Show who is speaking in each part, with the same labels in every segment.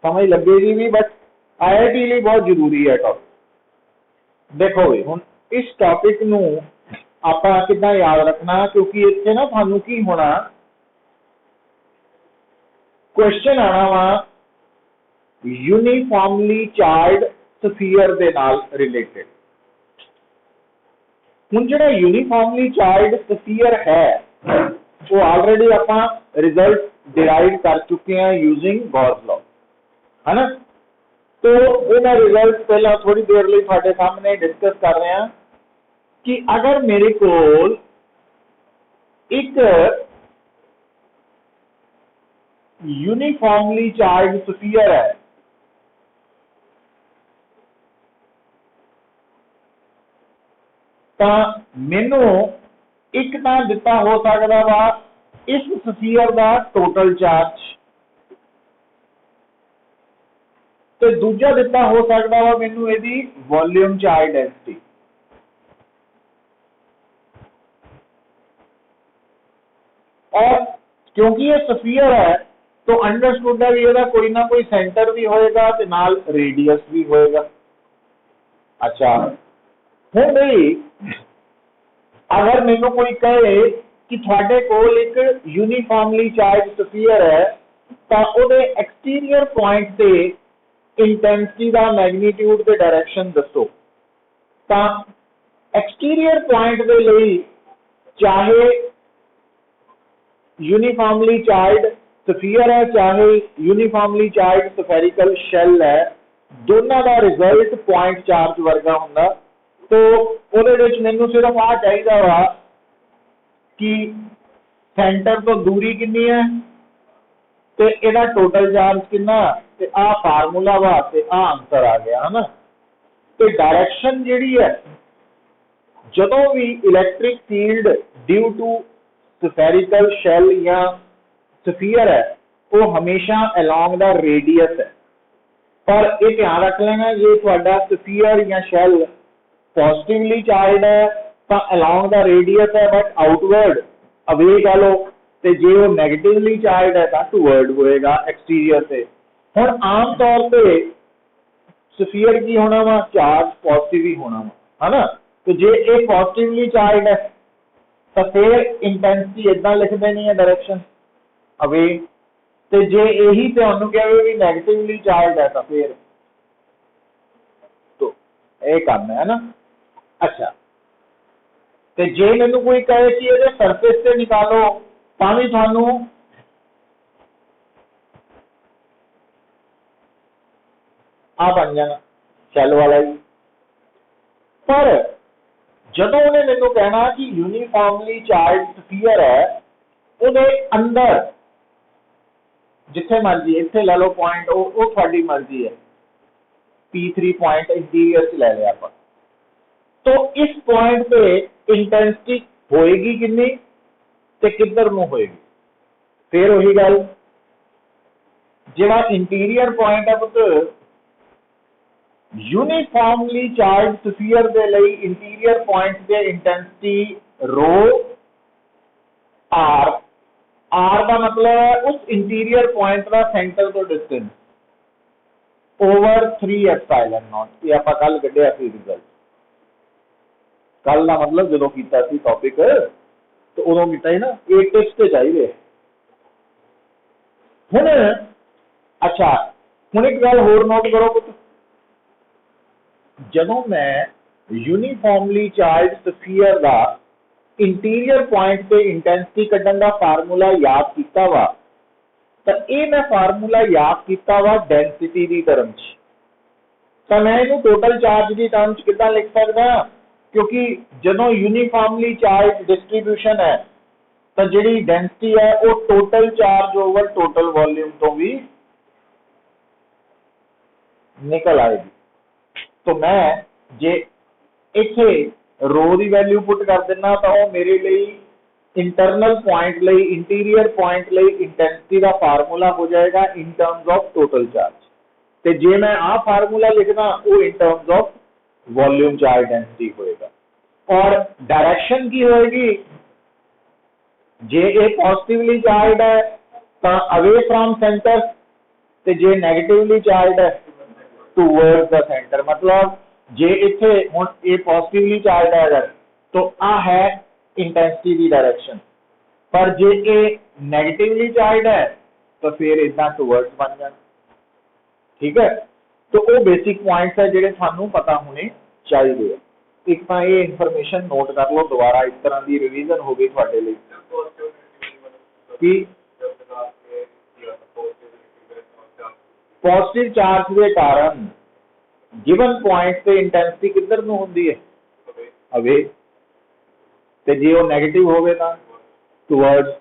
Speaker 1: समझ लगेगी भी, बट IIT लिए बहुत जरूरी है टॉपिक। देखो भी हुण इस टॉपिक नूं आपां किद्दां याद रखना, क्योंकि इत्थे ना तुहानूं की होना, क्वेश्चन आना वा यूनीफॉर्मली चार्ज स्फीयर दे नाल रिलेटेड। हुण जिहड़ा यूनीफॉर्मली चार्ज स्फीयर है वो ऑलरेडी आपां रिजल्ट डिराइव कर चुके हैं यूजिंग गॉस लॉ, है ना। तो वो मैं रिजल्ट पहला थोड़ी देर लिए तुहाडे सामने डिस्कस कर रहा कि अगर मेरे कोल एक यूनीफॉर्मली चार्ज स्फीयर है तो मैनू एक तो दिता हो सकता वा इस स्फीयर का टोटल चार्ज, तो दूजा दिता हो सकता वा मैनू यदि वॉल्यूम चार्ज डेंसिटी। और क्योंकि ये स्फीयर है तो अंडरस्टूड है भी ये कोई ना कोई सेंटर भी होएगा ते नाल रेडियस भी होएगा। अच्छा हुण भाई अगर मैनू कोई कहे कि थोड़े कोल एक यूनीफॉर्मली चार्ज स्फीयर है तो उहदे एक्सटीरियर पॉइंट से इंटेंसिटी का मैग्नीट्यूड ते डायरेक्शन दसो, तो एक्सटीरियर पॉइंट के लिए चाहे यूनीफॉर्मली चार्ज स्फीयर है चाहे यूनीफॉर्मली चार्ज स्फेरिकल शेल है, दोनों का रिजल्ट पॉइंट चार्ज वर्गा होंदा। तो उहदे मैनू सिर्फ आ चाहिए वा कि सेंटर तो दूरी कितनी है तो यदा टोटल चार्ज कितना, आ फार्मूला वा ते आ आंसर आ गया, है ना। तो डायरेक्शन जिहड़ी है जदों भी electric field due to spherical shell या स्फीयर है वो हमेशा अलोंग द रेडियस है। पर ये ध्यान रख लेना ये थोड़ा स्फीयर या शेल पॉजिटिवली चार्ज है तो अलोंग द रेडियस है, बट आउटवर्ड अवे कह लो, तो जे वो नैगेटिवली चार्ज है तो टूवर्ड होएगा एक्सटीरियर से। हुण आम तौर पे स्फीयर की होना वा चार्ज पॉजिटिव ही होना वा, है ना। तो जे ये पॉजिटिवली चार्ज है तो फिर इंटेंसिटी इदा लिख देनी है डायरेक्शन अवे, तो जे यही तुहानू कहे भी नैगेटिवली चार्ज है तो फिर तो ये काम है ना। अच्छा तो जे मैनू कोई कहे कि ये सरफेस से निकालो तो भी थानू आ बन जाना शेल वाला ही। पर जदों उन्हें मैनू कहना कि यूनीफॉर्मली चार्ज स्फीयर है उहदे अंदर जिथे मर्जी इत्थे ला लो पॉइंट, वो थोड़ी मर्जी है, P3 पॉइंट इंटीरियर से ले लिया आप, तो इस पॉइंट पे इंटेंसिटी होएगी कितनी ते किधर नूं होएगी। फिर वही गल जिहड़ा इंटीरियर पॉइंट है पुत यूनीफॉर्मली चार्ज स्फीयर दे लई इंटीरियर पॉइंट दे इंटेंसिटी रो आर, आर का मतलब है उस इंटीरियर पॉइंट का सेंटर तो डिस्टेंस ओवर 3 एप्सिलॉन नॉट। ये आप कल कढ़िया सी रिजल्ट, कल का मतलब जो किया टॉपिक तो उदों किया ही ना, ये टिप्स तो चाहिए। हुण अच्छा हुण एक गल होर नोट करो पुत, जदों मैं यूनीफॉर्मली चार्ज स्फीयर का इंटीरियर पॉइंट पे इंटेंसिटी कढ़न का फार्मूला याद किया वा तो ये मैं फार्मूला याद किया वा डेंसिटी की टर्म च, तो मैं इनू टोटल चार्ज की टर्म च किद्दां लिख सकदा, क्योंकि जदों यूनीफॉर्मली चार्ज डिस्ट्रीब्यूशन है तो जिहड़ी डेंसिटी है वो total charge over total volume तो भी निकल आएगी। तो मैं जे इत्थे रो की वैल्यू पुट कर देना तो वो मेरे लिए इंटरनल पॉइंट लिए इंटीरियर पॉइंट लिए इंटेंसिटी का फार्मूला हो जाएगा in terms of total charge, तो जे मैं आ फार्मूला लिखना वो in terms of volume charge density होएगा। और डायरेक्शन की होएगी जे ए पॉजिटिवली चार्ज है तो अवे फ्रॉम सेंटर ते जे नैगेटिवली चार्ज है टूवर्ड्स द सेंटर, मतलब जे इत्थे हुण ये पॉजिटिवली चार्ज है अगर तो आ है इंटेंसिटी की डायरेक्शन, पर जे ये नैगेटिवली चार्ज है तो फिर इदा टूवर्ड्स बन जाए। ठीक है, तो वो बेसिक पॉइंट्स है जिहड़े थानू पता होने चाहिए। एक तो ये इन्फॉर्मेशन नोट कर लो दोबारा, इस तरह की रिवीजन हो गई तुहाडे लई कि पॉजिटिव चार्ज के कारण गिवन पॉइंट से इंटेंसिटी किधर नूं हुंदी है, अवे, ते जे वो नेगेटिव होवे तां टुवर्ड्स।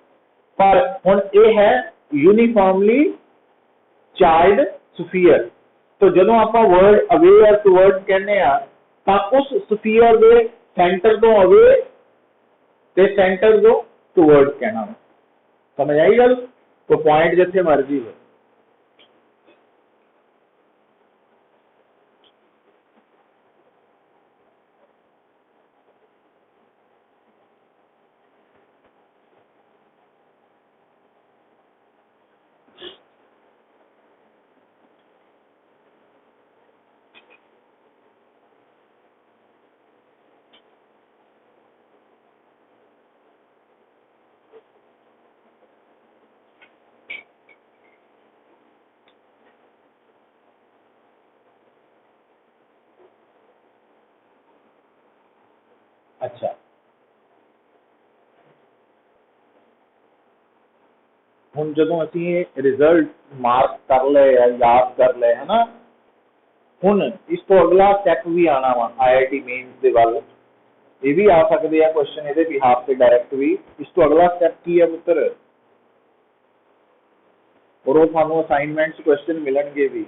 Speaker 1: पर हुण ये है यूनीफॉर्मली चार्ज स्फीयर, तो जदों आपां वर्ड अवे और टुवर्ड्स कहने आ तां उस स्फीयर दे सेंटर तो अवे ते सेंटर तो टुवर्ड्स कहना। समझ आई गल? तो पॉइंट जिथे मर्जी हो। अच्छा, हुण जदों असीं रिजल्ट मार्क कर ले या याद कर ले है ना, हुण इस तो अगला स्टैप भी आना वा IIT मेन्स दे वल, ये भी आ सकते हैं क्वेश्चन ये बिहाफ से डायरैक्ट भी। इस तो अगला स्टैप की है पुत्र, और वो थानू असाइनमेंट क्वेश्चन मिलणगे भी।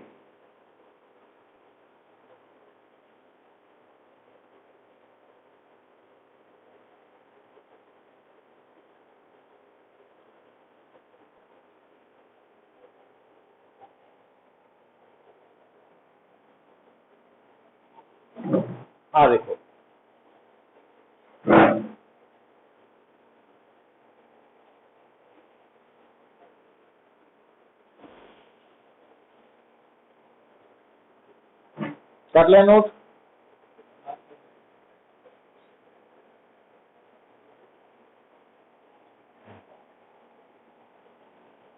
Speaker 1: हाँ देखो, कर लिया नोट?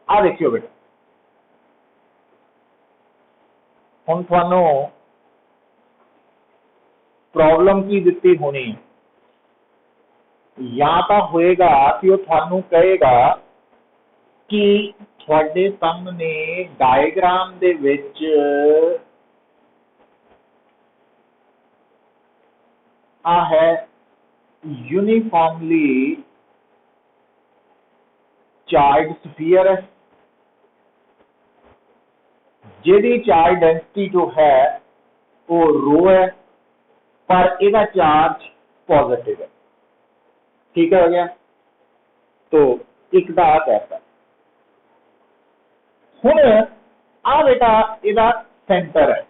Speaker 1: आ देखियो बेटा, हुण थानू प्रॉब्लम की दिती होनी है, या तो होएगा कि वो थानू कहेगा कि थोड़े सामने डायग्राम दे विच आ है यूनिफॉर्मली चार्ज स्फीयर है, जिहदी चार्ज डेंसिटी जो है वो रो है, पर इसका चार्ज पॉजिटिव है। ठीक है हो गया? तो एक दा कैसा हुण आ बेटा इहदा सेंटर है,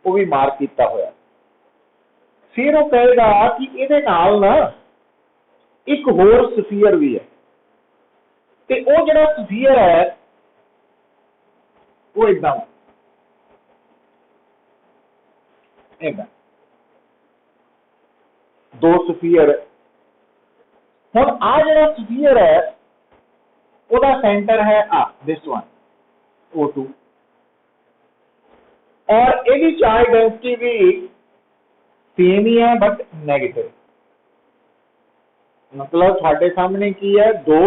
Speaker 1: वो भी मार्क किया होया। फिर वो कहेगा कि इहदे नाल ना एक होर स्फीयर भी है, ते वो जिहड़ा स्फीयर है वो एकदम एकदम दो स्फीयर। हुण आ जिहड़ा स्फीयर है ओदा सेंटर है दिस वन O2, और यदि चार्ज डेंसिटी भी सेम ही है बट नेगेटिव। मतलब थोड़े सामने की है, दो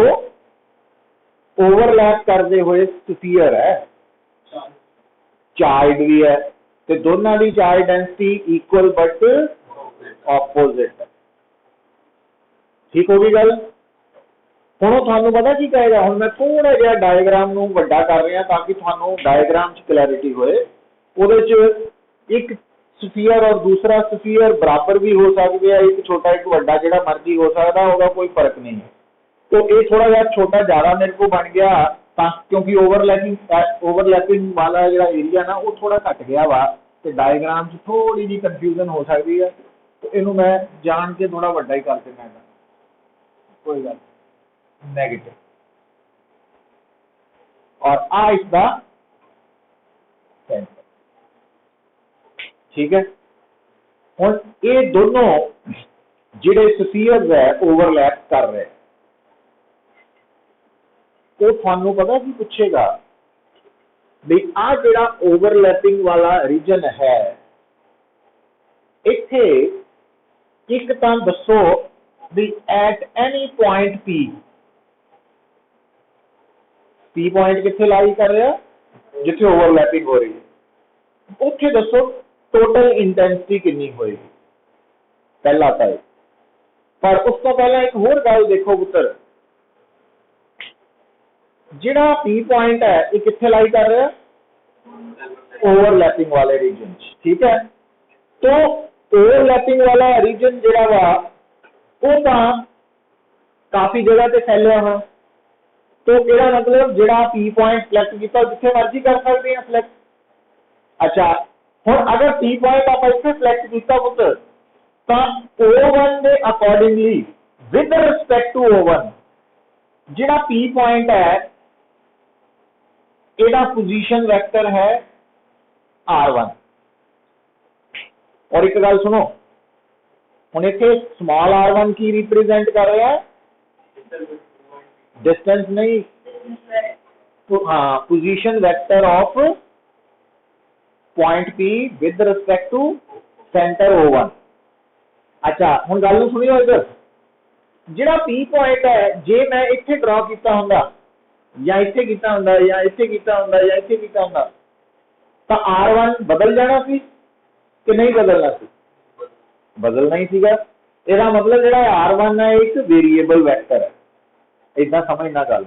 Speaker 1: ओवरलैप करते हुए स्फीयर है, चार्ज भी है, तो दोनों की charge density equal but opposite है। ठीक होगी गल? हुण थानू पता की कहेगा, हुण मैं थोड़ा जिहा डायग्राम नूं वड्डा कर रहा ताकि थानू डायग्राम च क्लैरिटी होए। उहदे च एक स्फीयर और दूसरा स्फीयर बराबर भी हो सकते हैं, एक छोटा एक वड्डा जिहड़ा मर्जी हो सकता, उसका कोई फर्क नहीं है। तो ये थोड़ा जिहा छोटा ज़्यादा मेरे को बन गया क्योंकि ओवरलैपिंग वाला जिहड़ा एरिया ना वो थोड़ा घट गया वा, तो डायग्राम च थोड़ी जी कन्फ्यूजन हो सकती है। तो इनू मैं जान के थोड़ा वड्डा ही कर देना, कोई गल नेगेटिव। और आ इसका सेंटर। ठीक है, हुण ये दोनों जिहड़े स्फीयर्स है ओवरलैप कर रहे, तो थानू पता की पूछेगा भी आ जिहड़ा ओवरलैपिंग वाला रीजन है, इत्थे एक तां दसो भी eight any point P, P point कित्थे लाई कर रहा, जिथे ओवरलैपिंग हो रही है, उत्थे दसो टोटल इंटेंसिटी कितनी होएगी। पहला था, पर उस तो पहला एक होर गल देखो पुत्र, जिहड़ा पी पॉइंट है ये कित्थे लाई कर रहा, ओवरलैपिंग वाले रीजन। ठीक है, तो ओवरलैपिंग वाला रीजन जिहड़ा वा वो तां काफी जगह ते फैलिया हुआ, तो यह मतलब जिहड़ा पी पॉइंट सिलेक्ट किया जिथे मर्जी कर सकते हैं सिलेक्ट। अच्छा, हुण अगर पी पॉइंट आप इत्थे सिलेक्ट किया पुत्र, तो O1 के accordingly with respect to O1 जिहड़ा पी पॉइंट है इहदा पोजीशन वेक्टर है R1। और एक गल सुनो, हुण इत्थे स्मॉल r1 की रिप्रेजेंट कर रहा है, डिस्टेंस नहीं, तो हाँ position vector of point P with respect to centre O1। अच्छा, हुण गल सुनियो इधर, जिहड़ा P पॉइंट है जे मैं इत्थे ड्रॉ किया हुंदा या इत्थे किया हुंदा या इत्थे किया हुंदा या इत्थे किया हुंदा, तो R1 बदल जाना सी कि नहीं बदलना सी, बदलना ही सीगा। इसका मतलब जिहड़ा R1 है एक वेरिएबल वेक्टर है, इतना समझना गल।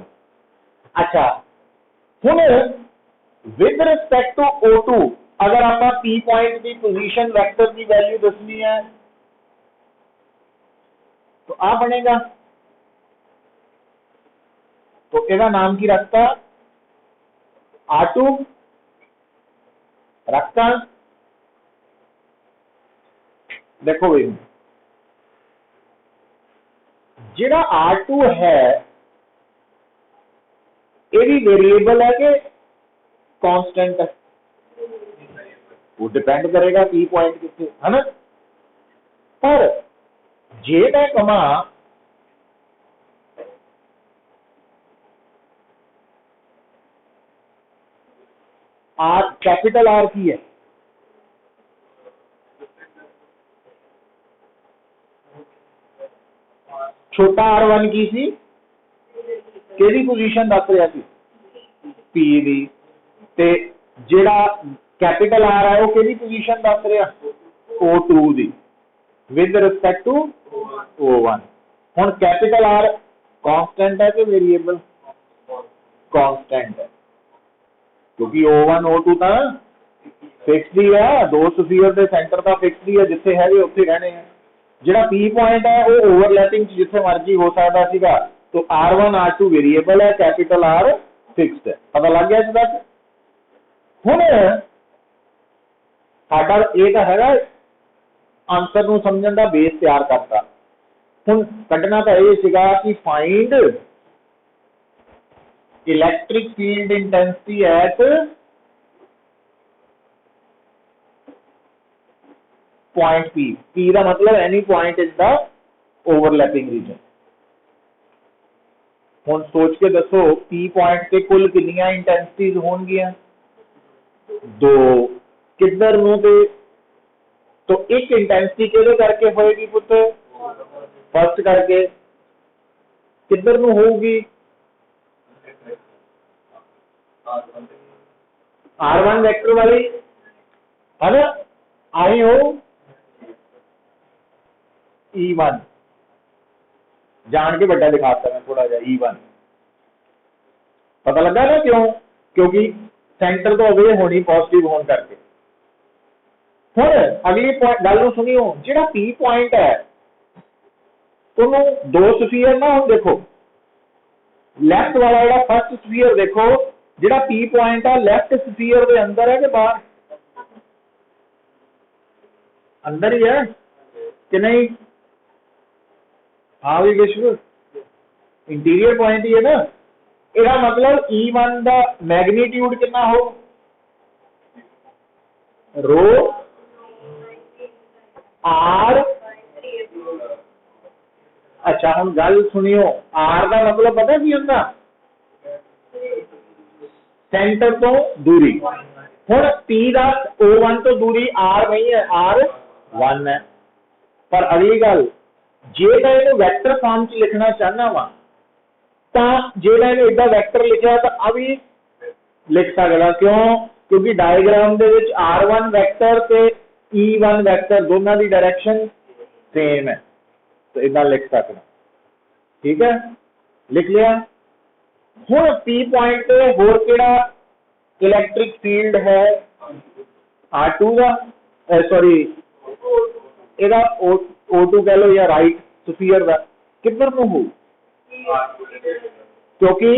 Speaker 1: अच्छा, हुण विद रिस्पेक्ट टू O2 अगर आप P पॉइंट की पोजीशन वेक्टर की वैल्यू दसनी है तो आ बनेगा, तो इसका नाम की रखता, R2 रखता। देखो भाई, जिहड़ा R2 है ये भी वेरिएबल है कि कांस्टेंट है, वो डिपेंड करेगा पी पॉइंट कितने है ना। पर जे मैं कमा आर कैपिटल आर की है, छोटा R1 की सी केदी पोजीशन दस रहा सी पी दी, ते जेड़ा कैपिटल आर है वो केदी पोजीशन दस रहा O2 the with respect to O1। हुण कैपिटल आर कांस्टेंट है कि वेरिएबल, कांस्टेंट है, क्योंकि O1 O2 तो फिक्स्ड ही है, दो स्फीयर के सेंटर का फिक्स्ड ही है, जिथे है उत्थे रहने हैं। जिहड़ा पी पॉइंट है वो ओवरलैपिंग जिथे मर्जी हो सकता सीगा, तो R1 R2 वेरिएबल है, कैपिटल आर फिक्स्ड है। पता लग गया इस बात। हुण साडा ये तो है आंसर नूं समझण दा बेस तैयार करता, हुण कढना तो ये सीगा कि find electric field intensity eight point P, P का मतलब any point is the overlapping reason. हुण सोच के दसो P पॉइंट से कुल कितनियां इंटेंसिटीज होणगियां, दो, किधर नूं ते, तो एक इंटेंसिटी किहदे करके होएगी पुत्र, फर्स्ट करके, किधर नूं होगी, R1 वेक्टर वाली है ना, आई हो E1, जान के बड़ा दिखाता मैं थोड़ा जा E1, पता लगा ना क्यों, क्योंकि सेंटर तो अवे होनी पॉजिटिव होने करके। हुण अगली गल सुनियो, जिहड़ा P पॉइंट है तुहानूं दो स्फीयर ना, हुण देखो लैफ्ट वाला जिहड़ा फर्स्ट स्फीयर देखो, जिहड़ा P पॉइंट है लैफ्ट स्फीयर के अंदर है कि बाहर, अंदर ही है कि नहीं, हाँ भी विश्व इंटीरियर पॉइंट ही है ना, ਇਹਦਾ मतलब E1 ਦਾ मैग्नीट्यूड कितना हो रो आर। अच्छा हुण गल सुनियो, आर का मतलब पता की होंदा सेंटर तो दूरी। हुण पी का O1 तो दूरी आर नहीं है, आर 1 है। पर अगली गल जे मैं इहनूं वैक्टर फॉर्म च लिखना चाहना वा जे मैं इदा वैक्टर लिखा तो आ भी लिख सकदा। क्यों? क्योंकि डायग्राम दे विच R1 वैक्टर ते E1 वैक्टर दोनों की डायरेक्शन सेम है, तो इदा लिख सकदा। ठीक है, लिख लिया। हुण P पॉइंट पे होर किहड़ा इलैक्ट्रिक फील्ड है R2 का, सॉरी इहदा O2 कह लो या राइट स्फीयर का किधर नूं हो, क्योंकि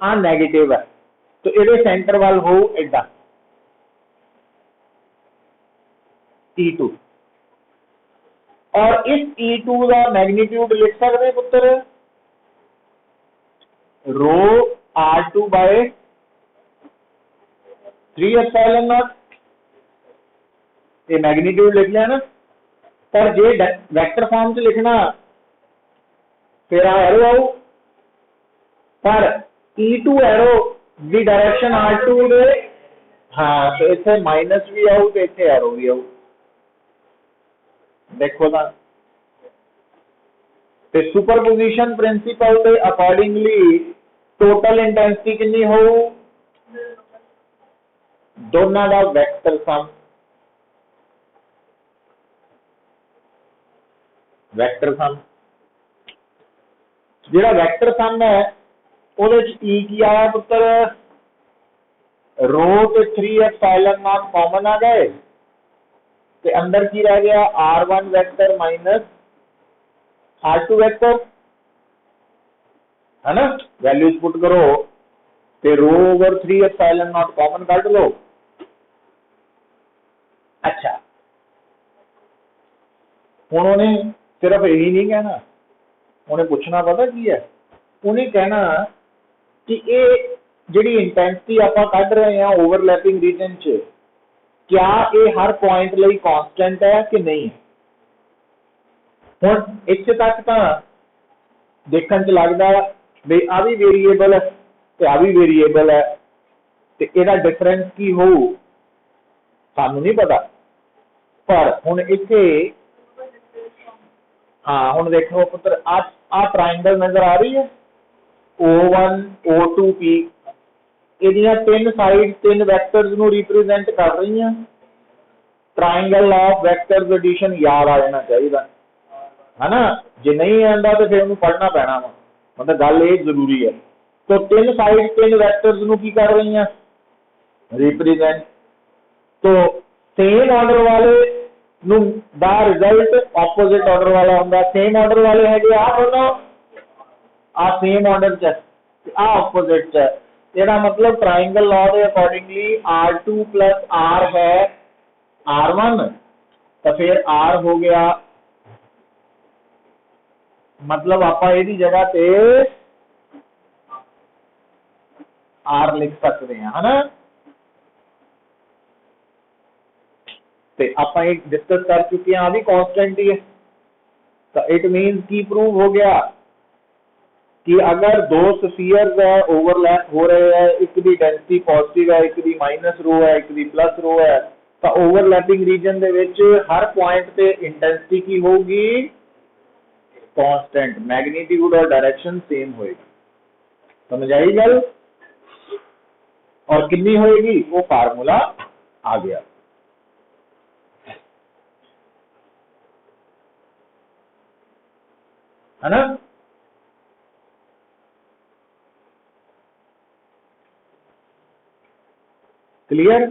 Speaker 1: आ नैगेटिव है तो ये सेंटर वाल हो इदा E2। और इस E2 का मैग्नीट्यूड लिख सकते पुत्र रो R2 बाय 3 एप्सिलॉन नॉट, ये मैग्नीट्यूड लिख लिया ना। पर जे वैक्टर फॉर्म च लिखना फिर एरो आऊ, पर E2 arrow the direction R2 दे, हाँ तो इतने माइनस भी आऊ तो इतने एरो भी आऊ। देखो ना, तो सुपरपोजिशन प्रिंसिपल के अकॉर्डिंगली टोटल इंटेंसिटी कितनी हो दोनों का वैक्टर सम, वैक्टर सम जो वैक्टर सम है वो ई की आया पुत्र रो ते 3 एप्सिलॉन नॉट कॉमन आ गए ते अंदर की रह गया R1 vector minus R2 vector, है ना। वैल्यूज पुट करो ते रो ओवर 3 एप्सिलॉन नॉट कॉमन काट लो। अच्छा हुण उन्हें सिर्फ यही नहीं कहना, उन्हें पूछना पता की है, उन्हें कहना कि ये जिहड़ी इंटेंसिटी आपां कढ रहे हैं ओवरलैपिंग रीजन च, क्या ये हर पॉइंट लई कांस्टेंट है कि नहीं। हुण इत्थे तक तो देखण च लगदा भी आ भी वेरीएबल है ते आ भी वेरीएबल है, ते इहदा डिफरेंस की होऊ सानूं नहीं पता। पर हुण इत्थे हाँ हुण देखो पुत्र आ ट्राइंगल नजर आ रही है O1 O2 P, इहदियां तीन साइड तीन वैक्टर्स नूं रिप्रेजेंट कर रही हैं। ट्राइंगल ऑफ वैक्टर्स एडिशन याद आ जाना चाहिए, है ना। जे नहीं आंदा तो फिर उन्हें पढ़ना पैना वा, मतलब गल ये जरूरी है। तो तीन साइड तीन वैक्टर्स नूं की कर रही हैं रिप्रेजेंट, तो सेम ऑर्डर वाले नूं दा रिजल्ट ऑपोजिट ऑर्डर वाला हुंदा। सेम ऑर्डर वाले है आ दोनों आ सेम ऑर्डर च आ ऑपोजिट च, ਇਹਦਾ मतलब ट्राइंगल लॉ के अकॉर्डिंगली R2 प्लस R है R1, तो फिर R हो गया, मतलब आप ਇਹਦੀ जगह पे R लिख सकते हैं, है ना। तो आप डिस्कस कर चुके हैं, आ भी कांस्टेंट ही है। तो इट मीन की प्रूव हो गया कि अगर दो स्फीयर्स है ओवरलैप हो रहे हैं, एक की डेंसिटी पॉजिटिव है, एक की माइनस रो है, एक की प्लस रो है, तो ओवरलैपिंग रीजन दे विच हर पॉइंट पे इंटेंसिटी की होगी कांस्टेंट, मैग्नीट्यूड और डायरेक्शन सेम होएगी। समझ आई गल। और कितनी होएगी वो फार्मूला आ गया, है ना। क्लियर।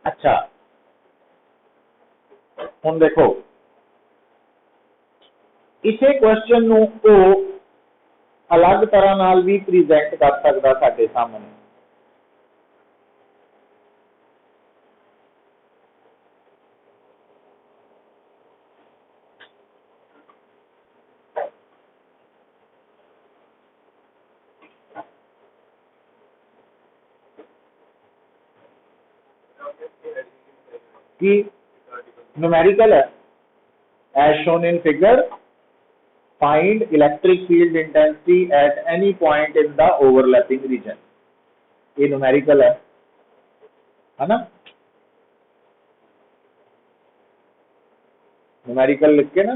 Speaker 1: अच्छा हुण देखो इसे क्वेश्चन नूं को अलग तरह नाल भी प्रेजेंट कर सकदा साडे सामने। कि न्यूमेरिकल है, as shown in figure find electric field intensity at any point in the overlapping region. ये न्यूमेरिकल है ना, न्यूमेरिकल लिख के ना,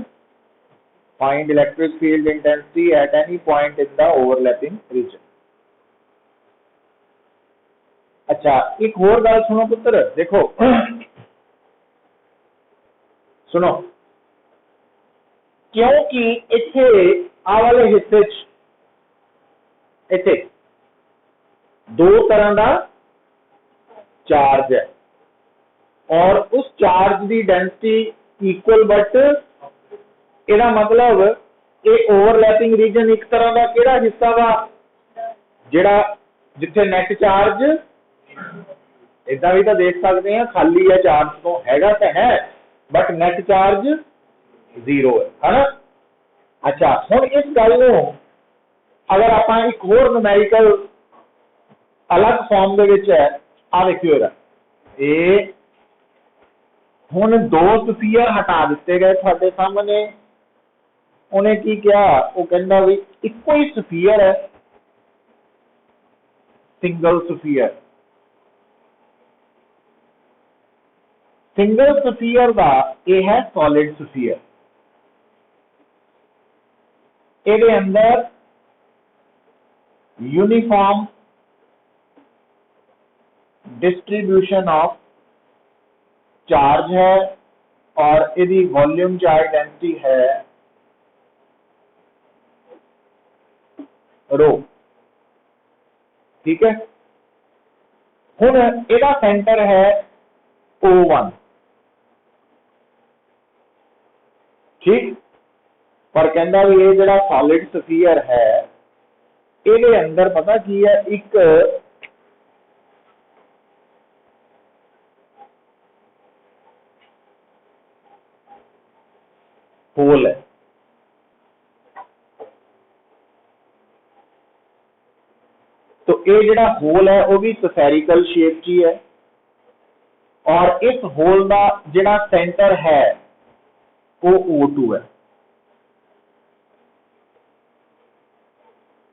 Speaker 1: find electric field intensity at any point in the overlapping region. अच्छा एक और गल सुनो पुत्र, देखो सुनो, क्योंकि इथे आ वाले हिस्से इथे दो तरह का चार्ज है और उस चार्ज की डेंसिटी इक्वल, बट ਇਹਦਾ मतलब ये ओवरलैपिंग रीजन एक तरह का किहड़ा हिस्सा वा जिहड़ा जिथे नेट चार्ज इदा भी तो देख सकते हैं खाली है, चार्ज तो हैगा तो है बट नेट चार्ज जीरो है ना। अच्छा हुण इस गल नूं अगर आप एक होर न्यूमेरिकल अलग फॉर्म दे विच है, आ देखियो ये हुण दो स्फीयर हटा दिते गए तुहाडे सामने, उन्हें की किया, वो कहता भी इको ही स्फीयर है, सिंगल स्फीयर। सिंगल स्फीयर का ये है सॉलिड स्फीयर, ये अंदर यूनिफॉर्म डिस्ट्रीब्यूशन ऑफ चार्ज है और यदि वॉल्यूम चार्ज डेंसिटी है रो, ठीक है। हुण इहदा सेंटर है O1, ठीक, पर कहता भी ये जिहड़ा सॉलिड स्फीयर है इहदे अंदर पता की है, एक होल है, तो ये जिहड़ा होल है वो भी स्फेरिकल शेप की है और इस होल का जिहड़ा सेंटर है वो O2 है।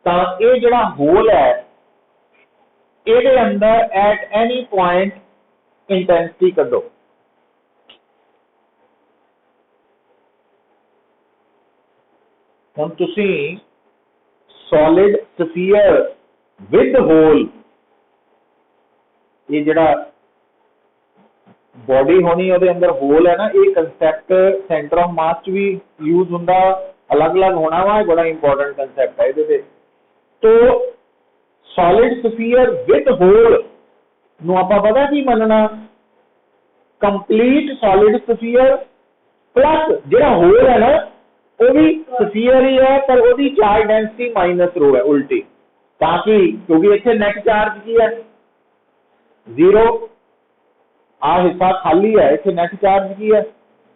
Speaker 1: तो ये जिहड़ा होल है ये अंदर एट एनी पॉइंट इंटेंसिटी कढो, हुण तुसीं सॉलिड स्फीयर विद होल, ये जिहड़ा बॉडी होनी है अंदर होल है ना, ये कंसैप्ट सेंटर ऑफ मास भी यूज होंदा, अलग अलग होना वा, बड़ा इंपॉर्टेंट कंसैप्ट है ये। तो सॉलिड स्फीयर विद होल नूं आपां पता की मनना, कंप्लीट सॉलिड स्फीयर प्लस जिहड़ा होल है ना वो भी स्फीयर ही है पर वो चार्ज डेंसिटी माइनस रो है उल्टी, ताकि क्योंकि इत्थे नेट चार्ज की है जीरो, आ हिस्सा खाली है, इत्थे नेट चार्ज की है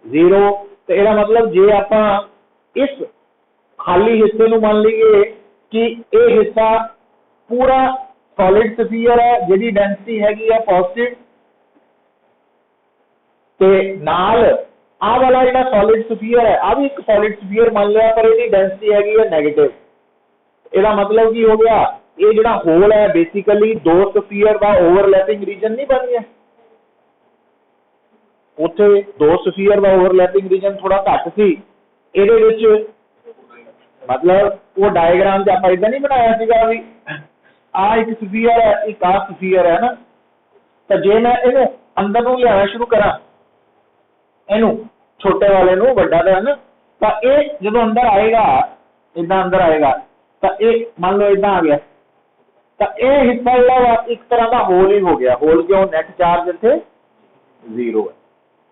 Speaker 1: जीरो। तो इसका मतलब जे आप इस खाली हिस्से नूं मान लीए कि यह हिस्सा पूरा सॉलिड स्फीयर है जिहदी डेंसिटी हैगी है पॉजिटिव, ते नाल आ वाला जिहड़ा सॉलिड स्फीयर है आ भी एक सॉलिड स्फीयर मान लिया पर इसकी डेंसिटी हैगी है नेगेटिव। इसका मतलब की हो गया, ये जिहड़ा होल है बेसिकली दो स्फीयर का ओवरलैपिंग रीजन नहीं बन गया, उत्थे दो स्फीयर का ओवरलैपिंग रीजन थोड़ा घट सी, इहदे विच मतलब वो डायग्राम च आपां इदां नहीं बनाया सीगा भी आ एक स्फीयर है एक आ स्फीयर है ना, तो जे मैं इहनूं अंदर नूं लियाना शुरू करा, इहनूं छोटे वाले नूं वड्डा है ना, तो ये जदों अंदर आएगा इदां अंदर आएगा तो ये मान लो इदां आ गया, तो यह हिस्सा जिहड़ा एक तरह का होल ही हो गया। होल क्यों, नेट चार्ज इत्थे जीरो है,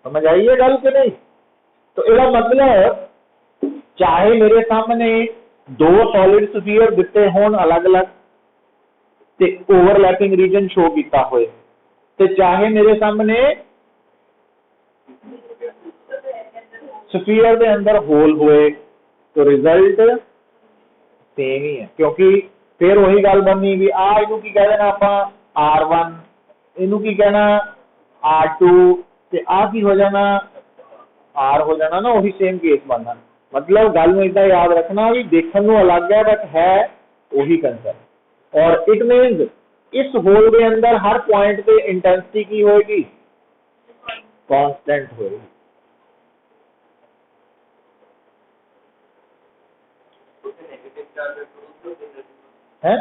Speaker 1: समझ आई है गल कि नहीं। तो इसका मतलब चाहे मेरे सामने दो सॉलिड स्फीयर दिते होण अलग अलग ते ओवरलैपिंग रीजन शो किया होए, ते चाहे मेरे सामने स्फीयर के अंदर होल होए, तो रिजल्ट सेम ही है, क्योंकि फिर वही गल बननी भी इनू की कह देना आप R1, इनू की कहना R2, ते आ की हो जाना आर हो जाना ना, वही सेम केस बनना। मतलब गल में इतना याद रखना भी देखने को अलग है बट है वही कंसेप्ट। और इट मीन्स इस होल के अंदर हर पॉइंट पे इंटेंसिटी की होगी, कांस्टेंट होगी। है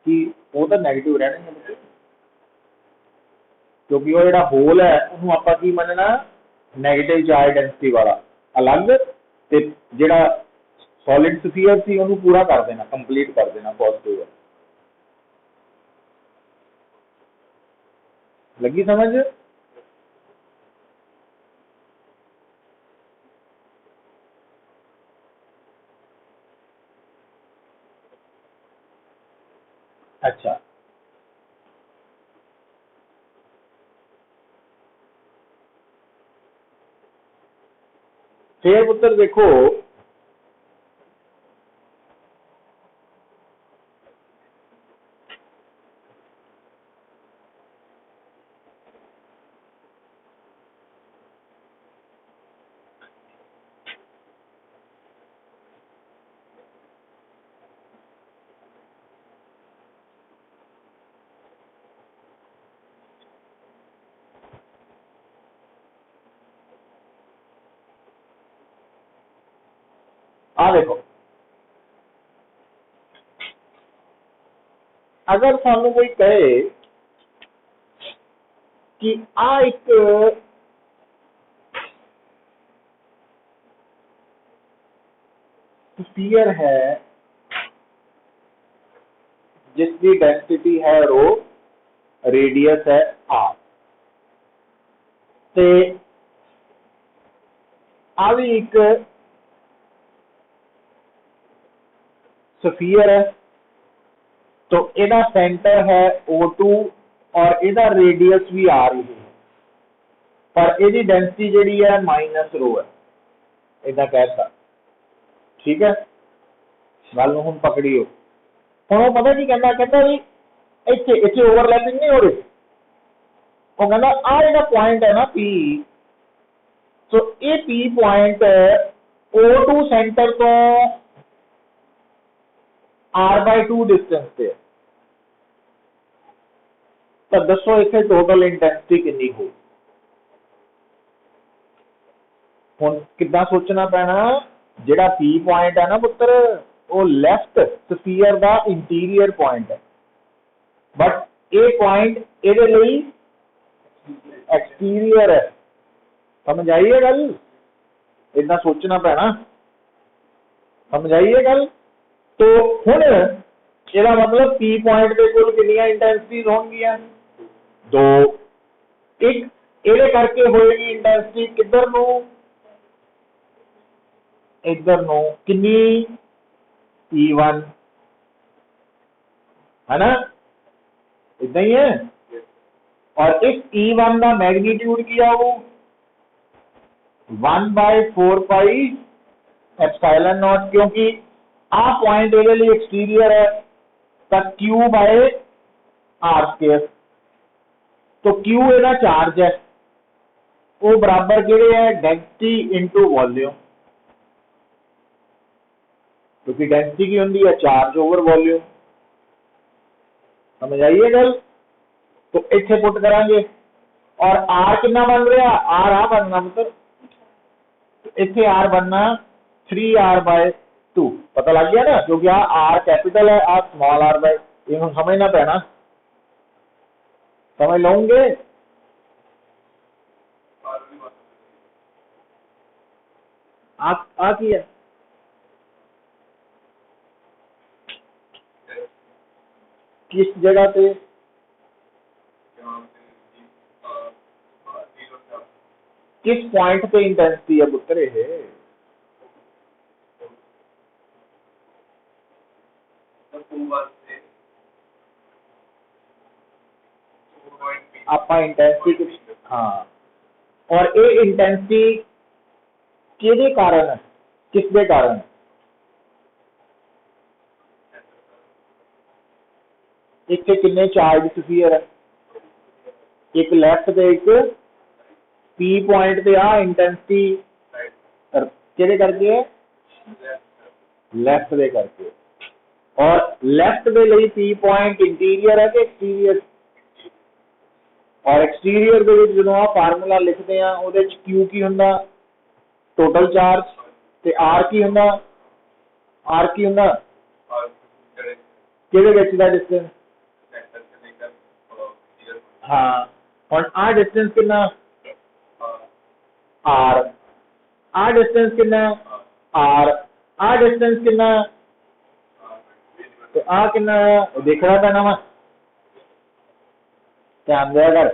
Speaker 1: कि वो तो नेगेटिव रहने हैं, क्योंकि वो जो होल है उन्होंने आप की मनना नैगेटिव चार्ज डेंसिटी वाला अलग, ते जिहड़ा सॉलिड स्फीयर सी उन्होंने पूरा कर देना, कंप्लीट कर देना पॉजिटिव। लगी समझ? अच्छा फिर पुत्र देखो आ देखो, अगर सानू कोई कहे कि आ एक स्फीयर है जिसकी डेंसिटी है रो, रेडियस है आर, ते आ भी एक स्फीयर है, तो इहदा सेंटर है O2 और इहदा रेडियस भी आर ही है, पर इहदी डेंसिटी जिहड़ी है माइनस रो है, इदा कहता। ठीक है, गल नूं हुण पकड़ियो। हुण वो पता की कहंदा, कहंदा भी इत्थे इत्थे ओवरलैपिंग नहीं हो रही, वो कहंदा आ जिहड़ा पॉइंट है ना P, तो ये P पॉइंट O2 सेंटर तो R/2 डिस्टेंस पे है, तो दसो इत्थे टोटल इंटेंसिटी कितनी हो। हुण किद्दां सोचना पैना, जिहड़ा P पॉइंट है ना पुत्र वो लेफ्ट स्फीयर दा इंटीरियर पॉइंट है, बट ये पॉइंट इहदे लई एक्सटीरियर है। समझ आई है गल? इतना सोचना पैना, समझ आई है गल? तो हुण ਇਹਦਾ मतलब P पॉइंट के कुल कितनियां इंटेंसिटीज होंगियां? दो। एक ਇਹਦੇ करके होएगी इंटेंसिटी किधर नूं, इधर नूं, कितनी E1, है ना, इतना ही है। और इस E1 का मैग्नीट्यूड क्या हो, 1/4 पाई एप्सिलॉन नॉट, क्योंकि आ पॉइंट ਇਹਦੇ ਲਈ एक्सटीरियर है, तो Q बाय आर स्क्वायर, तो Q ਇਹਦਾ चार्ज है, वो बराबर किहड़े है, डेंसिटी इनटू वॉल्यूम, क्योंकि डेंसिटी की होंगी है चार्ज ओवर वॉल्यूम। समझ आई है गल? तो इत्थे पुट करांगे, और आर कितना बन रहा, आर आ बनना मतलब, इत्थे आर बनना 3R/2, पता लग गया ना, क्योंकि आर कैपिटल है, आ स्मॉल आर बाय, ये समझना पैना, समझ लोगे? आ की है, किस जगह पे, किस पॉइंट पे इंटेंसिटी है पुत्र है, आपा इंटेंसिटी, हाँ, और ये इंटेंसिटी किहदे कारण है, किसके कारण, इतने कितने चार्ज स्फीयर है, एक लैफ्ट ते एक पी पॉइंट ते आ इंटेंसिटी किहदे करके है लैफ्ट दे करके और लैफ्ट दे लिए पी पॉइंट इंटीरियर है कि एक्सटीरियर और एक्सटीरियर दे विच जदों आ फार्मूला लिखते हैं उहदे च क्यू की हुंदा टोटल चार्ज ते आर की हुंदा किहदे विच दा डिस्टेंस हाँ हुण आ डिस्टेंस कितना आर आ डिस्टेंस कितना आर आ डिस्टेंस कितना तो आ कितना देखना पैना वा ध्यान दिया कर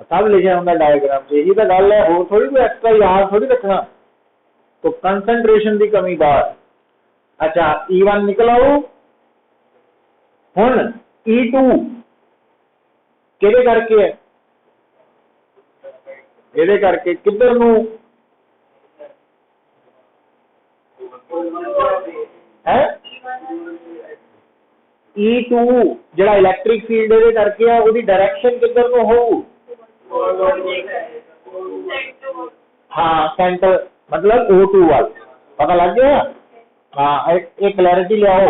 Speaker 1: सब लिखा होंगे डायग्राम से यही तो गल है और थोड़ी कोई एक्स्ट्रा याद थोड़ी रखना तो कंसंट्रेशन की कमी बार अच्छा E1 निकल आओ हुण E2 किहदे करके है इहदे करके किधर नूं है E2 जिहड़ा इलैक्ट्रिक फील्ड इहदे करके है उहदी डायरेक्शन किधर नूं होऊ हाँ सेंटर मतलब O2 वाल पता लग गया हाँ एक क्लैरिटी ले आओ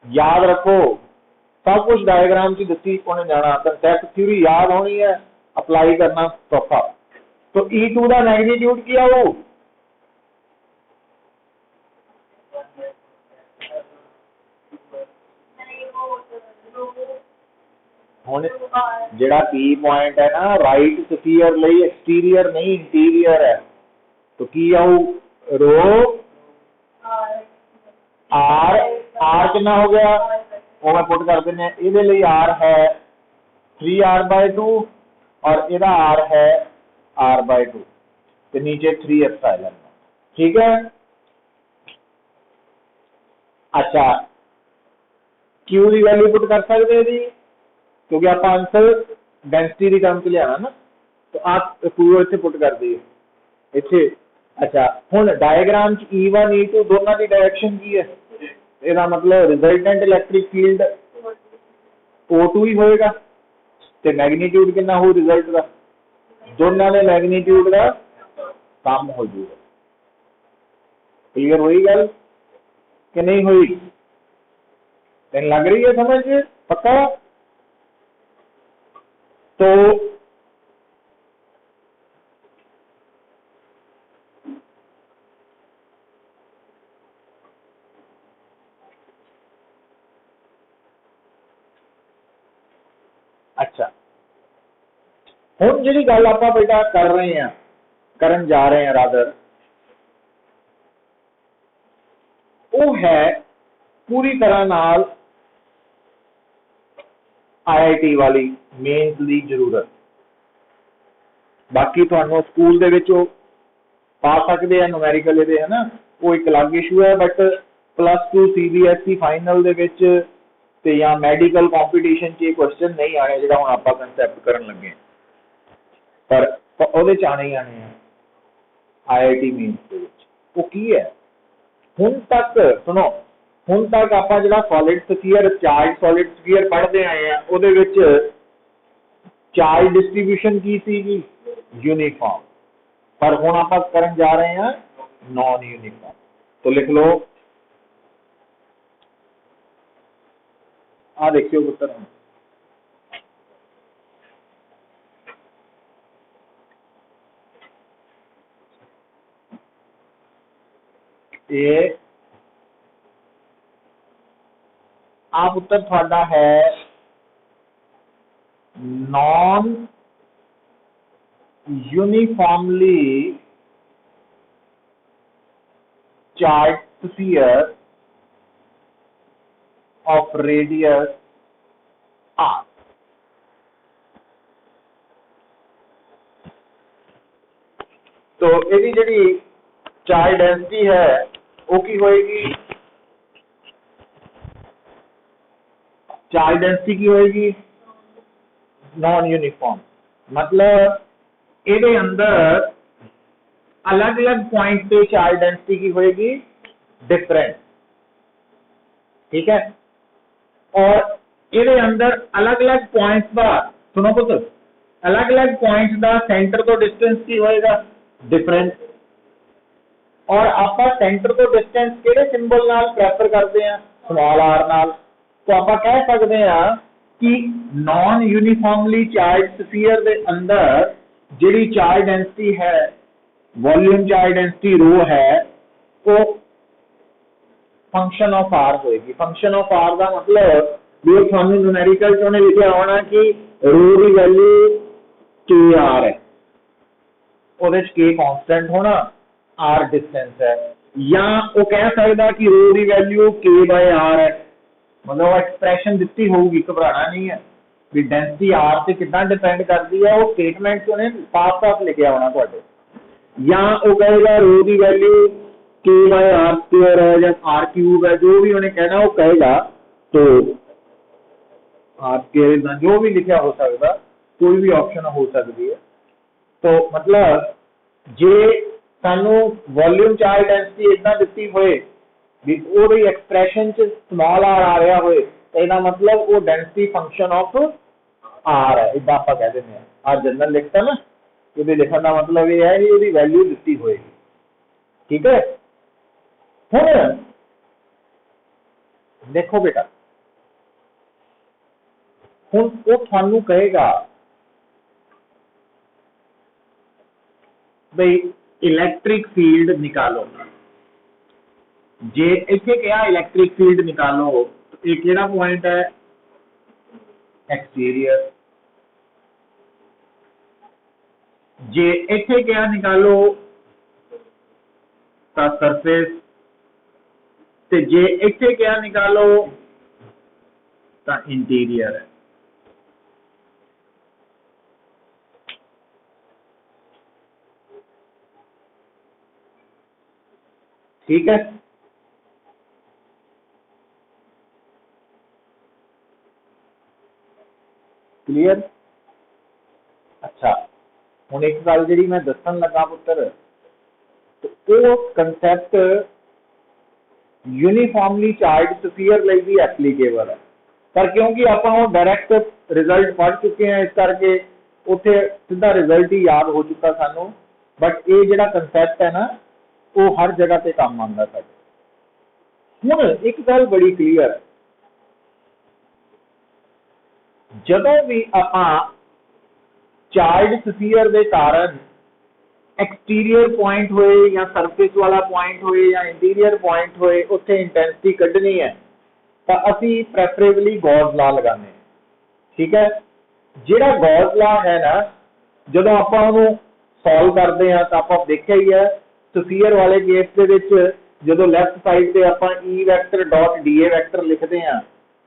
Speaker 1: याद रखो सब कुछ डायग्राम की दसी उन्हें जाना कंसेप्ट थ्योरी याद होनी है अप्लाई करना सौखा तो E2 का मैग्नीट्यूड क्या हो हुण जिहड़ा पी पॉइंट है ना राइट स्फीयर लई एक्सटीरियर नहीं इंटीरियर है तो की आऊ रो आर आर कितना हो गया वो मैं पुट कर देने इहदे लई आर है 3r/2 और इहदा आर है r/2 ते नीचे 3 एप्सिलॉन ठीक है अच्छा क्यू की वैल्यू पुट कर सकते हैं जी क्योंकि आप आंसर डेंसिटी की टर्म च लिया ना तो आप क्यू इत्थे पुट कर दिए इत्थे अच्छा हुण डायग्राम च E1 E2 दोनों की डायरेक्शन की है इसका मतलब रिजल्टेंट इलैक्ट्रिक फील्ड O2 ही होएगा ते मैग्नीट्यूड कितना हो रिजल्ट का दोनों के मैग्नीट्यूड का कम हो जाएगा क्लियर हुई गल कि नहीं हुई तेन लग रही है समझ पक्का तो अच्छा हुण जिहड़ी गल आपां बेटा कर रहे हैं करन जा रहे हैं रादर वो है पूरी तरह नाल IIT वाली मेन्स की जरूरत बाकी तुहानू स्कूल दे विच पा सकते हैं न्यूमेरिकल इहदे है ना वो एक अलग इशू है बट +2 CBSE फाइनल दे विच ते या मेडिकल कॉम्पीटिशन च क्वेश्चन नहीं आने जिहड़ा हुण आपां कंसैप्ट करन लगे पर ਉਹਦੇ ਚ आने ही आने हैं IIT मेन्स ਦੇ ਵਿੱਚ ਉਹ ਕੀ है ਹੁਣ तक सुनो ਹੁਣ तक ਆਪਾਂ ਜਿਹੜਾ solid sphere charge solid sphere पढ़ते आए हैं ਉਹਦੇ ਵਿੱਚ चार्ज डिस्ट्रीब्यूशन की सीगी यूनिफॉर्म पर हुण ਆਪਾਂ करन जा रहे हैं नॉन यूनिफॉर्म तो लिख लो आ देखियो पुत्र ये आप उत्तर थोड़ा है non uniformly charged sphere of radius r तो यदि जी चार्ज डेंसिटी है वो की होएगी चार्ज डेंसिटी की होएगी नॉन यूनिफॉर्म मतलब ये अंदर अलग अलग पॉइंट पे चार्ज डेंसिटी की होएगी डिफरेंट ठीक है और ये अंदर अलग अलग पॉइंट्स का सुनो पुत्र, अलग अलग पॉइंट्स का सेंटर तो डिस्टेंस की होएगा डिफरेंट, और आप सेंटर तो डिस्टेंस किहड़े सिंबल नाल प्रेफर करते हैं, स्मॉल आर नाल। तो आप कह सकते हैं कि नॉन यूनिफॉर्मली चार्ज स्फीयर के अंदर जिहड़ी चार्ज डेंसिटी है, वॉल्यूम चार्ज डेंसिटी रो है, वो फंक्शन ऑफ आर होएगी। फंक्शन ऑफ आर का मतलब भी थानू न्यूमेरिकल च उन्हें लिखा होना कि रो की वैल्यू के आर है, ਉਹਦੇ ਚ के कांस्टेंट होना, आर डिस्टेंस है, या वो कह सकता कि रो की वैल्यू के बाय आर है, मतलब वो एक्सप्रैशन दी होगी, घबराना नहीं है भी डेंसिटी आर से कितना डिपेंड करती है, वो स्टेटमेंट उन्हें साफ साफ लिखा होना थोड़े, या वो कहेगा रो की वैल्यू के बाय आर स्क्वायर है या आर क्यूब है, जो भी उन्हें कहना वो कहेगा। तो आर स्क्वायर जो भी लिखा हो सकता, कोई भी ऑप्शन हो सकती है। तो मतलब जे सानू वॉल्यूम चार्ज डेंसिटी इतना दी होए भी वो एक्सप्रैशन च स्मॉल आर आ रहा होए, तो इसका मतलब वो डेंसिटी फंक्शन ऑफ आर है, इदा आप कह दें। आर जनरल लिखता ना, ये लिखने का मतलब ये है कि वैल्यू दी होएगी, ठीक है। हुण देखो बेटा, हुण वो थानू कहेगा भाई इलैक्ट्रिक फील्ड निकालो, जे इत्थे क्या इलैक्ट्रिक फील्ड निकालो, तो एक केड़ा पॉइंट है एक्सटीरियर, जे इत्थे क्या निकालो तो सरफेस, ते जे इत्थे क्या निकालो तो इंटीरियर है। ठीक है, क्लियर। अच्छा, हुण एक गल जिहड़ी मैं दसन लगा पुत्र, तो वो कंसैप्ट यूनीफॉर्मली चार्ज स्फीयर लई भी एप्लीकेबल है, पर क्योंकि आप डायरैक्ट रिजल्ट पढ़ चुके हैं, इस करके उत्थे सीधा रिजल्ट ही याद हो चुका सानू, बट ये जिहड़ा कंसैप्ट है ना, वो हर जगह पे काम आंदा साडे। हुण एक गल बड़ी क्लीयर है, जदों भी आपां चार्ज स्फीयर के कारण एक्सटीरियर पॉइंट होए या सरफेस वाला पॉइंट होए या इंटीरियर पॉइंट होए, उत्थे इंटेंसिटी कढ़नी है, तो असी प्रैफरेबली गॉस लॉ लगाने। ठीक है, जिहड़ा गॉस लॉ है ना, जदों आपां उहनूं सॉल्व करते हैं तो आप देखिया ही है, स्फीयर वाले केस के विच जदों लैफ्ट साइड से आपां E vector dot D A vector लिखते हैं,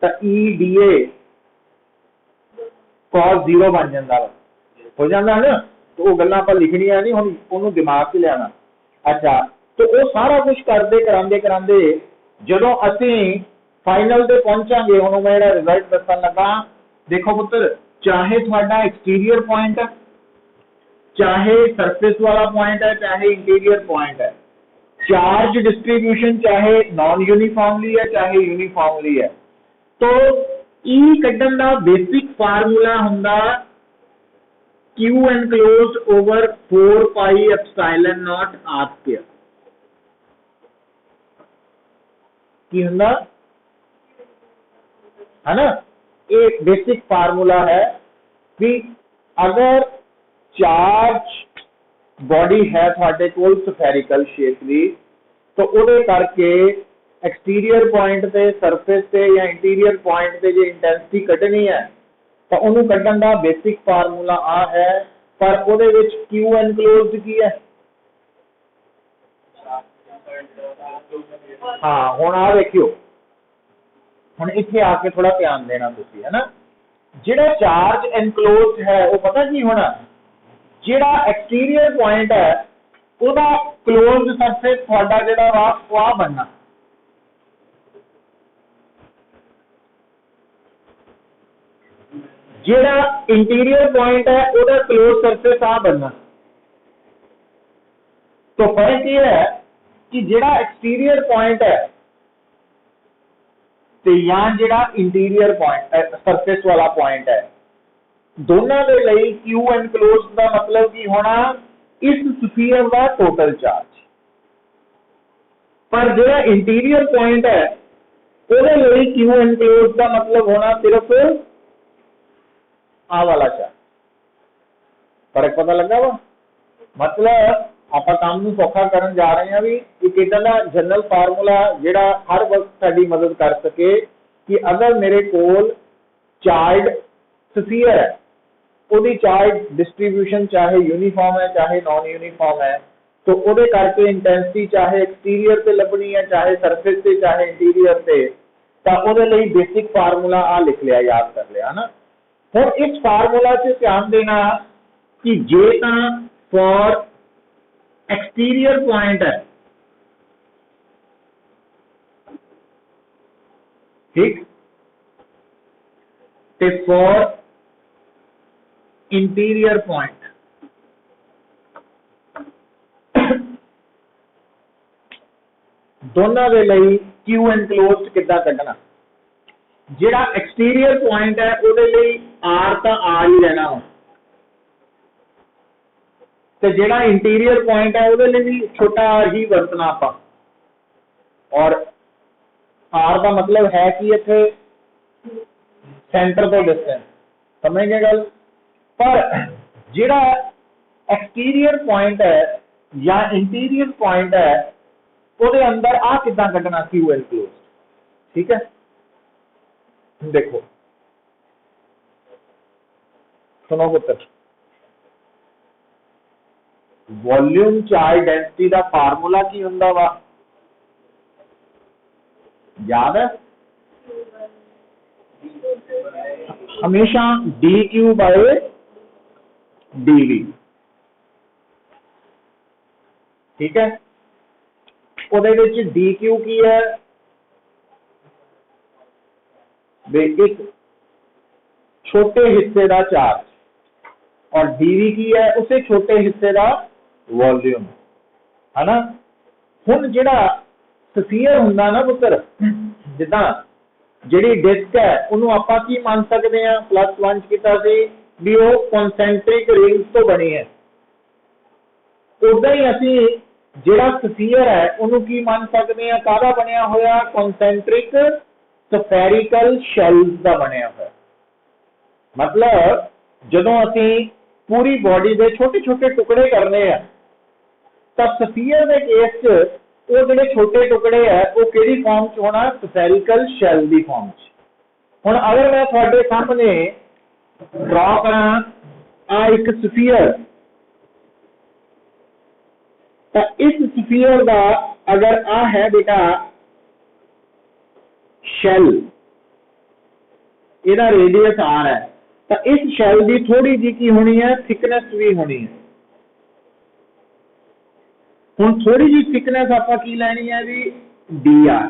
Speaker 1: तो ई डी ए cos 0 बन जाता हो जाता है ना, तो वो गल्लां आपां लिखनियां नहीं, हुण उहनूं दिमाग च लियाना। अच्छा, तो वो सारा कुछ करते करांदे करांदे जदों असीं फाइनल ते पहुंचांगे, हुण मैं जिहड़ा रिजल्ट दस्सण लगा, देखो पुत्र, चाहे तुहाडा एक्सटीरियर पॉइंट है, चाहे सरफेस वाला पॉइंट है, चाहे इंटीरियर पॉइंट है, चार्ज डिस्ट्रीब्यूशन चाहे नॉन यूनिफॉर्मली है चाहे यूनिफॉर्मली है, तो ई कड्ढण दा बेसिक फार्मूला हुंदा Q enclosed over 4 pi epsilon naught r square। की हुंदा है ना, एक बेसिक फार्मूला है कि अगर चार्ज बॉडी है थोड़े कोल स्फेरिकल शेप की, तो उहदे करके एक्सटीरियर पॉइंट से सरफेस से या इंटीरियर पॉइंट से जो इंटेंसिटी कढ़नी है, तो उन्होंने कढ़न का बेसिक फार्मूला आ है, पर उहदे विच क्यू एनक्लोज्ड की है। हाँ, हुण आ देखियो, हुण इत्थे आके थोड़ा ध्यान देना तुसीं, है ना, जिहड़ा चार्ज एनक्लोज्ड है वो पता की होना, जिहड़ा एक्सटीरियर पॉइंट है उहदा क्लोज्ड सरफेस तुहाडा जिहड़ा वा वो आ बनना, जिहड़ा इंटीरियर पॉइंट है उहदा क्लोज सरफेस आ बनना। तो फर्क यह है कि जिहड़ा एक्सटीरियर पॉइंट है ते या जिहड़ा इंटीरियर पॉइंट सरफेस वाला पॉइंट है, दोनों के लिए क्यू एनक्लोज का मतलब की होना इस स्फीयर का टोटल चार्ज। पर जो इंटीरियर पॉइंट है वो क्यू एनक्लोज का मतलब होना सिर्फ आ वाला चार्ज। फर्क पता लगा वा? मतलब आप काम नूं सौखा करन जा रहे हैं भी एक इदां दा जनरल फार्मूला जिहड़ा हर वक्त साडी मदद कर सके कि अगर मेरे कोल चार्ज स्फीयर है, ਉਹਦੀ चार्ज डिस्ट्रीब्यूशन चाहे यूनीफॉर्म है चाहे नॉन यूनीफॉर्म है, तो ਉਹਦੇ करके इंटेंसिटी चाहे एक्सटीरियर से लभनी है चाहे सरफेस से चाहे इंटीरियर से, तो ਉਹਦੇ ਲਈ बेसिक फार्मूला आ लिख लिया, याद कर लिया ना। हुण इस फार्मूला से ध्यान देना कि जे तां फॉर एक्सटीरियर पॉइंट है, ठीक, ते फॉर इंटीरियर पॉइंट दोनों के लिए क्यू एनक्लोज कितना कढ़ना। जिहड़ा एक्सटीरियर पॉइंट है उहदे लई आर तां आर ही रहना वा, ते जिहड़ा इंटीरियर पॉइंट है उहदे लई भी छोटा आर ही वरतना आपां। और आर का मतलब है कि इत्थे सेंटर तो डिस्टेंस, समझ गए गल। पर जिहड़ा एक्सटीरियर पॉइंट है या इंटीरियर पॉइंट है ਉਹਦੇ अंदर आ किदां कढ़ना क्यू एनक्लोज, ठीक है। देखो सुनो पुत्र, वॉल्यूम चार्ज डेंसिटी का फार्मूला की हुंदा वा, याद है? हमेशा डी क्यू बाय डी, ठीक है। ਉਹਦੇ डी क्यू की है, एक छोटे हिस्से का चार्ज और डीवी की है उसे छोटे हिस्से का वॉल्यूम, है ना। हुण जिहड़ा स्फीयर हुंदा ना पुत्र, जिद्दां जिहड़ी डिस्क है उन्होंने आपां की मान सकते हैं, प्लस वन कीता सी भी वो कॉन्सेंट्रिक रिंग्स तो बनी है। उदा ही असी जिहड़ा स्फीयर है उन्होंने की मान सकते हैं, काहदा बनिया होया, कॉन्सेंट्रिक स्फेरिकल शेल्स का बनिया होया। मतलब जदों असी पूरी बॉडी के छोटे छोटे टुकड़े करने हैं तो स्फीयर के केस च वो जिहड़े छोटे टुकड़े है वो किहड़ी फॉर्म च होना, स्फेरिकल शेल की फॉर्म च। हुण अगर मैं तुहाडे सामने ड्रॉ करा आ एक स्फीयर, तो इस स्फीयर का अगर आ है बेटा शेल, इहदा रेडियस आर है, तो इस शेल की थोड़ी जी की होनी है, थिकनेस भी होनी है। हुण थोड़ी जी थिकनेस आपां की लैनी है भी डी आर।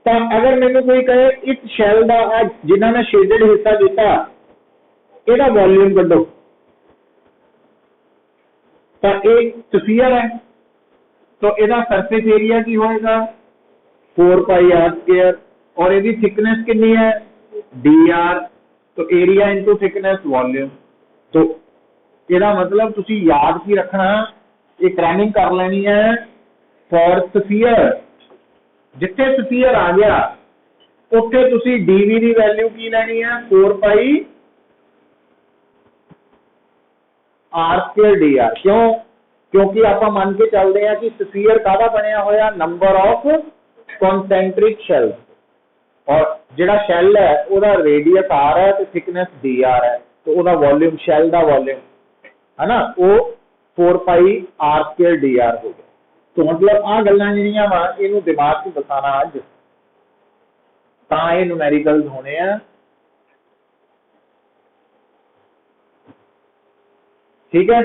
Speaker 1: तो अगर मैंने कोई कहे इस शेल का जिन्हां ने शेडेड हिस्सा दिता इहदा वॉल्यूम कढो, तो एक स्फीयर है तो इहदा सरफेस एरिया की होएगा 4 पाई आर स्क्वायर, और इहदी थिकनेस कितनी है डी आर, तो एरिया इंटू थिकनेस वॉल्यूम। तो इहदा मतलब तुसी याद की रखना, ये ट्रेनिंग कर लेनी है फॉर स्फीयर। जिथे स्फीयर आ गया उत्थे तुसी डीवी की वैल्यू की लेनी है 4 pi R square D are. क्यों? क्योंकि आप मान के चलते हैं कि स्फीयर काहदा बनया होया, नंबर ऑफ कॉन्सेंट्रिक शेल, और जिहड़ा शेल है उसका रेडियस आर है तो थिकनेस डी आर है, तो उसका वॉल्यूम शेल का वॉल्यूम है ना वो 4 pi R square D are हो गया। तो मतलब आ गल्लां जिहड़ियां वा इहनूं दिमाग च बसाना अज तां ये न्यूमेरिकल्स होने हैं, ठीक है।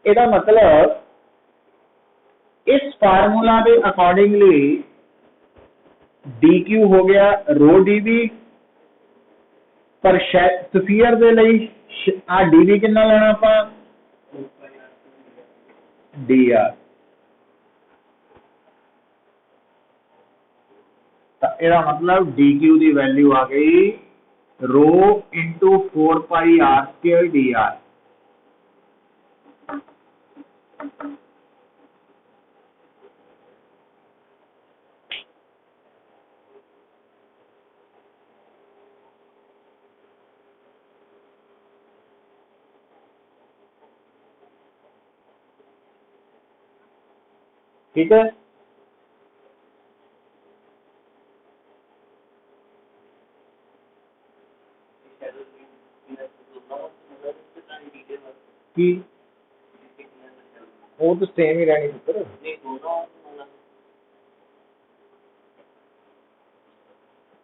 Speaker 1: इसका मतलब इस फार्मूला के अकॉर्डिंगली डी क्यू हो गया रो डीवी, पर स्फीयर के लिए आ डीवी कितना लेना आपां डी आर। इसका मतलब डी क्यू की वैल्यू आ गई rho into 4 pi R square D R. ठीक है, कि वो तो सेम ही रहनी पुत्र।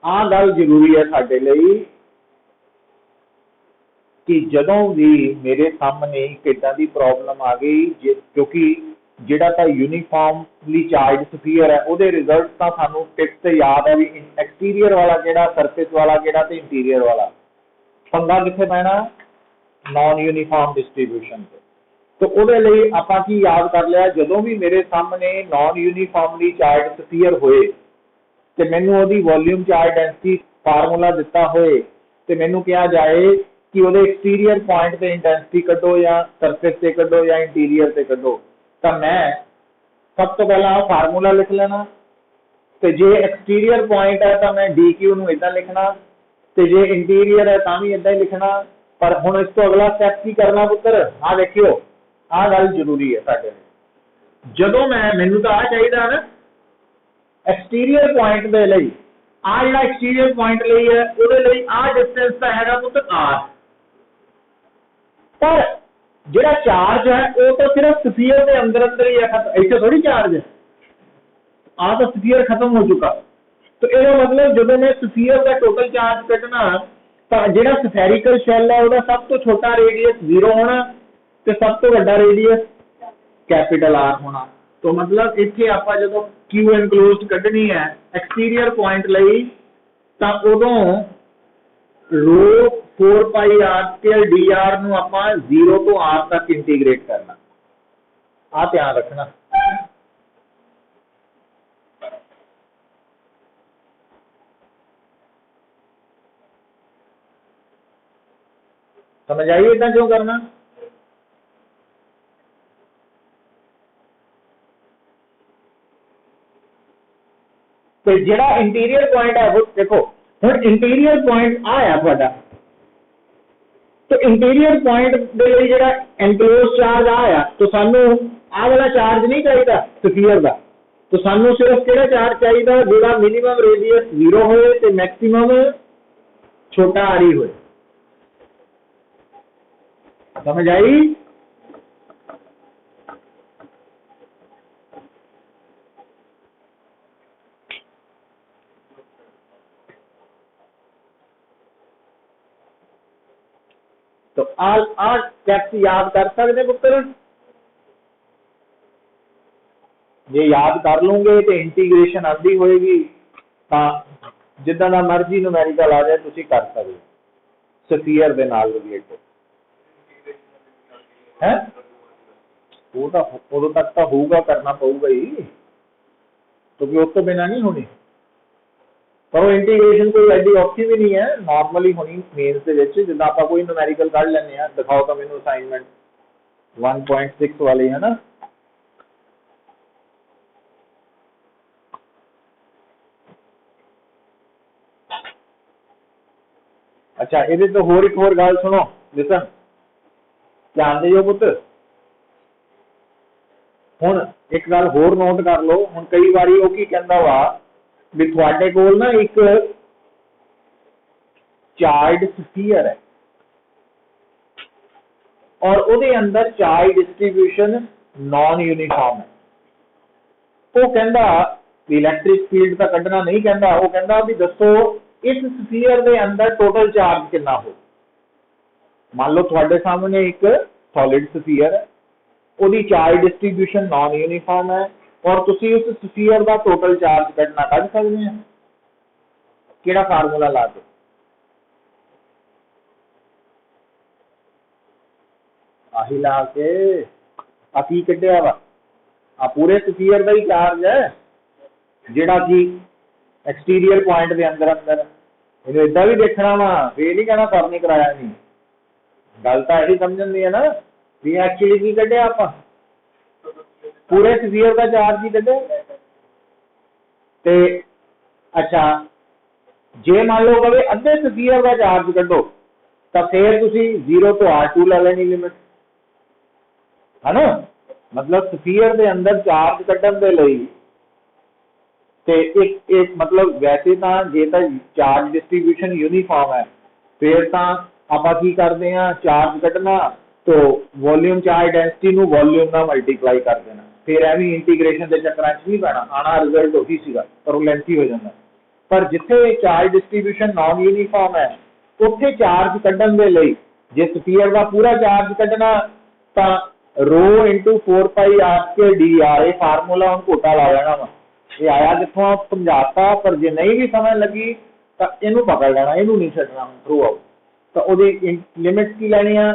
Speaker 1: आ गल जरूरी है साडे लई कि जदों भी मेरे सामने एक इदां दी प्रॉब्लम आ गई, क्योंकि जिहड़ा तां यूनीफॉर्मली चार्ज स्फीयर है ਉਹਦੇ रिजल्ट ਤਾਂ ਸਾਨੂੰ टिप्स याद है भी एक्सटीरियर वाला किहड़ा, सरफेस वाला किहड़ा ते इंटीरियर वाला। पंगा कित्थे पैना? नॉन यूनीफॉर्म डिस्ट्रीब्यूशन से। तो ਉਹਦੇ ਲਈ ਆਪਾਂ ਕੀ याद कर लिया, ਜਦੋਂ भी मेरे सामने नॉन यूनीफॉर्मली चार्ज स्फीयर होए ਤੇ ਮੈਨੂੰ ਉਹਦੀ वॉल्यूम चार्ज डेंसिटी फार्मूला दिता होए ਤੇ ਮੈਨੂੰ ਕਿਹਾ जाए कि ਉਹਦੇ एक्सटीरियर पॉइंट ਤੇ इंटेंसिटी कड्डो या सरफेस ਤੇ कड्डो या इंटीरियर ਤੇ कड्डो, ਤਾਂ मैं सब तो पहला फार्मूला लिख लेना। ਤੇ ਜੇ एक्सटीरियर पॉइंट है तो मैं DQ ਨੂੰ ਇਦਾਂ ਲਿਖਣਾ, ਤੇ ਜੇ इंटीरियर है ਤਾਂ ਵੀ ਇਦਾਂ ਹੀ ਲਿਖਣਾ। पर ਹੁਣ ਇਸ ਤੋਂ ਅਗਲਾ ਸਟੈਪ ਕੀ ਕਰਨਾ ਪੁੱਤਰ? ਆ ਦੇਖਿਓ, ਆ ਗੱਲ ਜ਼ਰੂਰੀ ਹੈ ਸਾਡੇ ਲਈ। ਜਦੋਂ ਮੈਨੂੰ ਤਾਂ ਆ ਚਾਹੀਦਾ ਨਾ एक्सटीरियर पॉइंट ਦੇ ਲਈ, ਆ ਜਿਹੜਾ एक्सटीरियर पॉइंट ਲਈ ਹੈ ਉਹਦੇ ਲਈ ਆ डिस्टेंस ਤਾਂ ਹੈਗਾ ਪੁੱਤਰ r, पर ਜਿਹੜਾ ਚਾਰਜ ਹੈ ਉਹ ਤਾਂ ਸਿਰਫ स्फीयर ਦੇ ਅੰਦਰ ਅੰਦਰ ਹੀ ਹੈ, ਇੱਥੇ ਥੋੜੀ ਚਾਰਜ ਹੈ। ਆ ਤਾਂ स्फीयर खत्म हो चुका। तो ਇਹਦਾ मतलब ਜਦੋਂ मैं स्फीयर ਦਾ टोटल चार्ज ਕੱਢਣਾ ਤਾਂ ਜਿਹੜਾ स्फेरिकल शैल है ਉਹਦਾ ਸਭ ਤੋਂ ਛੋਟਾ रेडियस 0 होना ਤੇ ਸਭ ਤੋਂ ਵੱਡਾ रेडियस कैपिटल R होना। तो मतलब ਇੱਥੇ ਆਪਾਂ ਜਦੋਂ Q enclosed ਕੱਢਣੀ ਹੈ एक्सटीरियर पॉइंट ਲਈ ਤਾਂ ਉਦੋਂ रो 4 पाई r स्क्वायर dr ਨੂੰ ਆਪਾਂ 0 ਤੋਂ r ਤੱਕ ਇੰਟੀਗ੍ਰੇਟ ਕਰਨਾ। ਆ ਧਿਆਨ ਰੱਖਣਾ। समझ आई इतना क्यों करना? तो जेड़ा इंटीरियर पॉइंट है वो देखो, हुण इंटीरियर पॉइंट आया तुहाडा, तो इंटीरियर पॉइंट दे लई जेड़ा एनक्लोज चार्ज आया, तो सानू आ वाला चार्ज नहीं चाहिए स्फीयर दा, तो सानू सिर्फ किहड़ा चार्ज चाहिए जेड़ा मिनिमम रेडियस 0 होए ते मैक्सिमम छोटा आरी होए। समझ आई? तो आ स्टेप्स याद कर सकते पुत्र? जे याद कर लूंगे तो इंटीग्रेशन आती होएगी, जिदा का मर्जी न्यूमेरिकल आ जाए तुसी कर सकते स्फीयर दे नाल रिलेटेड है। वो तो उदों तक तो होगा, करना पऊगा ही, क्योंकि उस तो बिना नहीं होनी। पर वो इंटीग्रेशन कोई एडी औखी भी नहीं है, नॉर्मली होनी मेन्स दे विच। जिद्दां आपां कोई न्यूमेरिकल कढ लैंदे आ, दिखाओ तो मैनूं असाइनमेंट 1.6 वाली है ना। अच्छा, ये तो होर एक होर गल सुनो, लिसन ध्यान दिओ पुत्र। हुण एक गल होर नोट कर लो, हुण कई बारी वो की कहंदा वा भी तुहाडे कोल ना एक चार्ज स्फीयर है और ਉਹਦੇ अंदर चार्ज डिस्ट्रीब्यूशन नॉन यूनीफॉर्म है। वो कहंदा भी इलैक्ट्रिक फील्ड का कढ़ना नहीं कहंदा, वो कहंदा भी दसो इस स्फीयर के अंदर टोटल चार्ज कितना हो। मान लो तुहाडे सामने एक सॉलिड स्फीयर है, ਉਹਦੀ चार्ज डिस्ट्रीब्यूशन नॉन यूनीफॉर्म है और तुसी उस स्फीयर का टोटल चार्ज कढ़ना कढ़ सकते हैं। किहड़ा फार्मूला ला के? आही ला के आ की कढ़िया वा, आ पूरे स्फीयर का ही चार्ज है जिहड़ा कि एक्सटीरियर पॉइंट के अंदर अंदर। ਇਹਨੂੰ ਏਦਾਂ ਵੀ ਦੇਖਣਾ ਵਾ, ਇਹ ਨਹੀਂ ਕਹਿਣਾ ਸਰ ਨੇ ਕਰਾਇਆ ਨਹੀਂ। ਗੱਲ ਤਾਂ ਇਹੀ ਸਮਝਣ ਦੀ ਹੈ ਨਾ ਵੀ ਐਕਚੁਅਲੀ ਕੀ ਕੱਢਿਆ ਆਪਾਂ, ਪੂਰੇ ਸਫੀਅਰ ਦਾ ਚਾਰਜ ਹੀ ਕੱਢਿਆ। ਤੇ ਅੱਛਾ, ਜੇ ਮੰਨ ਲਓ ਕਵੇ ਅੱਧੇ ਸਫੀਅਰ ਦਾ ਚਾਰਜ ਕੱਢੋ ਤਾਂ ਫਿਰ ਤੁਸੀਂ 0 ਤੋਂ R2 ਲੈ ਲੈਣੀ ਲਿਮਿਟ, है ना। मतलब स्फीयर के अंदर चार्ज कड्ढण दे लई ते एक मतलब वैसे तो जे तो चार्ज डिस्ट्रीब्यूशन यूनीफॉर्म है फिर तो आपां की करते हैं, चार्ज कड्ढना तो वॉल्यूम चार्ज डेंसिटी नूं वॉल्यूम नाल मल्टीप्लाई कर देना, फिर एवं इंटीग्रेशन के चक्कर च नहीं पैना, आना रिजल्ट उही सीगा पर वो लेंथी हो जाता। पर जिथे चार्ज डिस्ट्रीब्यूशन नॉन यूनीफॉर्म है उत्थे चार्ज कड्ढण दे लई जे स्फीयर का पूरा चार्ज कड्ढना तो rho into 4 pi R square D R, ये फार्मूला हम घोटा ला लेना वा, ये आया कितों समझाता, पर जे नहीं भी समझ लगी तो इनू पकड़ लेना, इनू नहीं छड्डना थ्रू आउट। तो उहदी लिमिट की लैनी है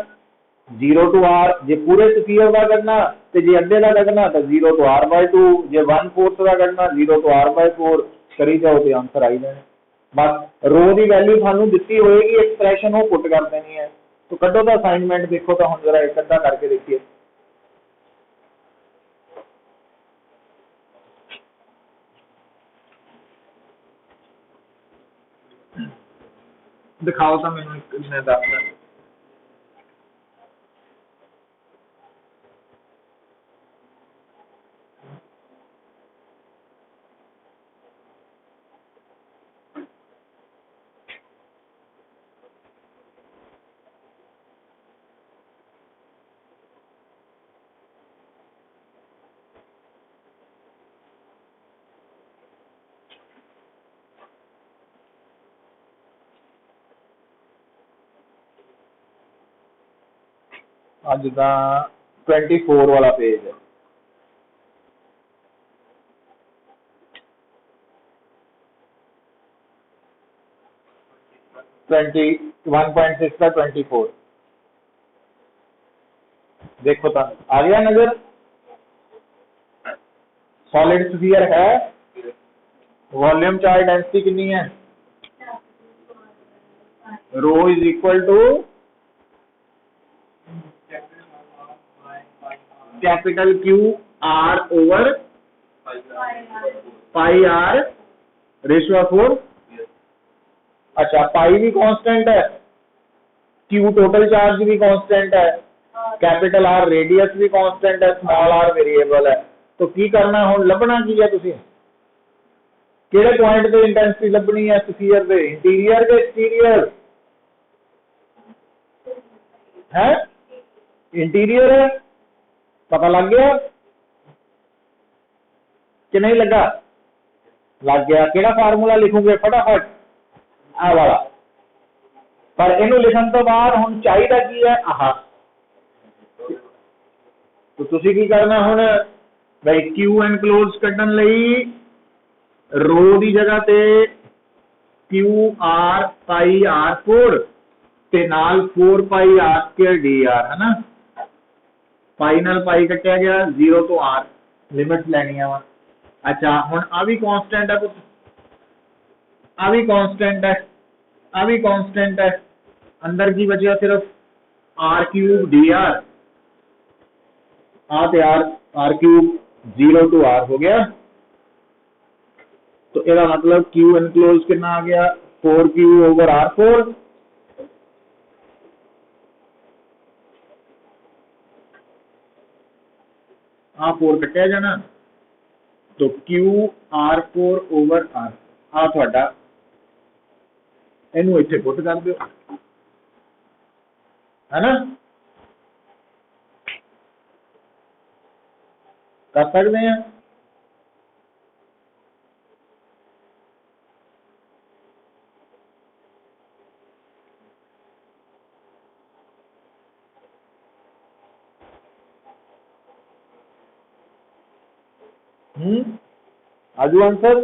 Speaker 1: 0 टू आर, जे पूरे स्फीयर का कढना तो जे अद्धे का कढना तो 0 टू R/2, जे 1/4 का कढना 0 टू R/4, करी जाओ तो आंसर आई जाने। बस रो की वैल्यू सानू दिती होएगी, एक्सप्रैशन वो पुट कर देनी है। तो कड्डो तो असाइनमेंट देखो, तो हम जरा एक अद्धा करके देखिए, दिखाओ तो मैंने कितने दस है। अज का 24 वाला पेज है, 1.6 का 24 देखो तो आ गया नजर। सॉलिड स्फीयर है, वॉल्यूम चार्ज डेंसिटी कितनी है, rho is equal to capital Q R over pi R ratio of 4। अच्छा, पाई भी कांस्टेंट है, क्यू टोटल चार्ज भी कांस्टेंट है, कैपिटल आर रेडियस भी कांस्टेंट है, स्मॉल आर वेरिएबल है। तो की करना हुण, लभना की है, तुसीं किहड़े पॉइंट ते इंटेंसिटी लभनी है स्फीयर दे, इंटीरियर के एक्सटीरियर है, इंटीरियर है, पता लग गया कि नहीं लगा, लग गया। किहड़ा फार्मूला लिखोगे फटाफट, आ वाला, पर इनू लिखण तो बाद हुण चाहिदा की है, आहा। तो तुसीं की करना हुण, भाई क्यू एनक्लोज कड्ढण लई रो दी जगह ते क्यू आर पाई R4 ते नाल 4 pi R square D are, है ना। पाई नाल पाई कटिया गया, 0 तो R लिमिट लैनी वा। अच्छा, हुण आ भी कांस्टेंट है, आ भी कांस्टेंट है, आ भी कांस्टेंट है, अंदर की बचा सिर्फ R³ DR, R³ 0 to R हो गया। तो इसका मतलब क्यू एनक्लोज कितना आ गया, 4Q ओवर R4, आ 4 कटिया जाना, तो क्यू R4 ओवर R आ थोड़ा, इनू इत्थे पुट कर दो, है ना, कर सकते हैं। आजू आंसर